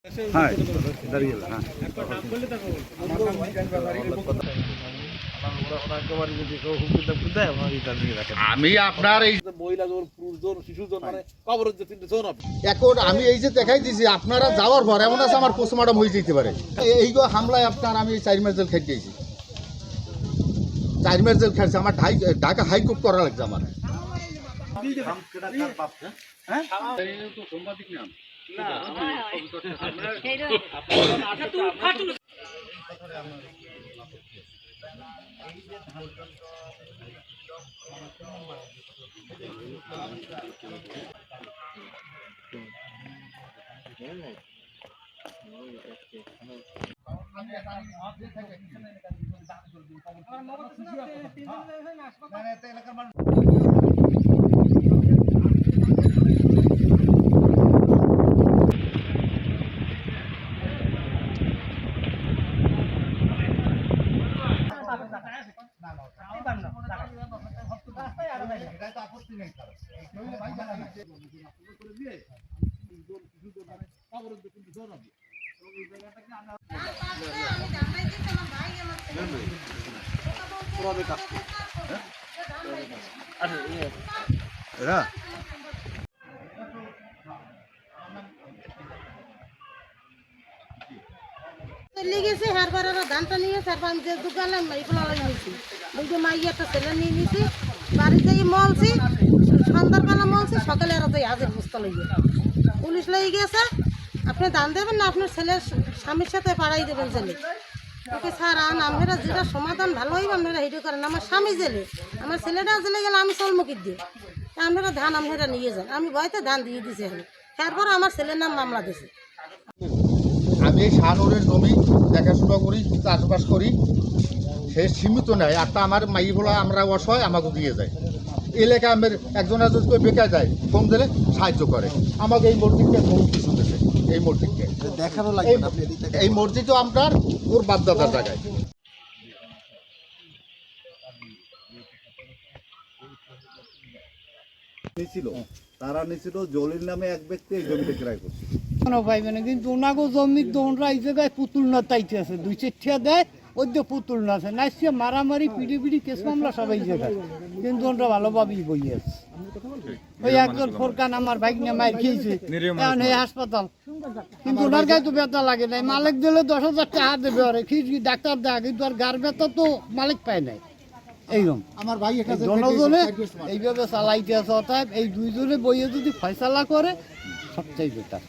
হ্যাঁ দাঁড়িয়ে হ্যাঁ আমি আপনার এই মহিলা জন পুরুষ জন শিশু জন মানে কবরের যে তিনটে জন এখন আমি এই যে দেখাই দিয়েছি আপনারা যাওয়ার পর এমন আছে আমার পোস্টমর্টম হয়ে যেতে পারে এই হামলায় আপনার আমি 4 মাস জেল খেয়ে দিয়েছি 4 মাস জেল খেয়েছি আমার ঢাকা হাইকোর্ট করা লাগছে আমার লেগেছে হারবার ধানটা নিয়ে তারপর আমি যে দোকানে এগুলো নিয়েছি ওই যে মাই একটা ছেলে নিয়ে নিয়েছি বাড়িতে মলছি সন্ধ্যাবেলা মলছি সকালে আর হাজের বুঝতে লেগে পুলিশ লেগে গেছে আপনি দান দেবেন না আপনার ছেলের স্বামীর সাথে পাড়াই দেবেন জেলে ওকে স্যার আপনারা যেটা সমাধান ভালো হইব আপনারা হেঁটে করেন আমার স্বামী জেলে আমার ছেলেটা জেলে গেলে আমি চলমুখির দিই আপনারা ধান আপনারা নিয়ে যান আমি ভয়তে ধান দিয়ে দিছি আমি তারপর আমার ছেলের নাম মামলা দিয়েছি আমি এই শাহনুরের জমি দেখাশোনা করি চাষবাস করি সে সীমিত নেয় একটা আমার মাই বলা আমরা অসহায় আমাকে দিয়ে যায় এলাকায় আমার একজন বেকার যায় ফোন দিলে সাহায্য করে আমাকে এই মসজিদকে বহু কিছু দেবে এই মসজিদকে দেখানো লাগে এই মসজিদও আপনার ওর বাপদাদার জায়গায় নিছিল তারা নিছিল জলির নামে এক ব্যক্তি এই জমিতে ক্রয় করছে কোনো পাইবে না কিন্তু ওনাগো জমির দোনরা এই জায়গায় পুতুল না তাইতে আছে 2-4 দেয় ওই যে পুতুল না আছে নাইসে মারামারি পিড়ি কেস মামলা সবাই জায়গায় কিন্তু ওনরা ভালোভাবেই বই আছে ওই একজন ফোরকান আমার বাইক নিয়ে মায়ের খেয়েছে এখন এই হাসপাতাল কিন্তু ওনার গায়ে তো ব্যথা লাগে নাই মালিক দিলে 10,000 টাকা দেবে ওরে কি ডাক্তার দেয় কিন্তু আর গার ব্যথা তো মালিক পায় নাই এইরকম আমার ভাই জনজনে এইভাবে চালাইতে আছে অতএব এই দুইজনে বইয়ে যদি ফয়সালা করে সবচাই বেটার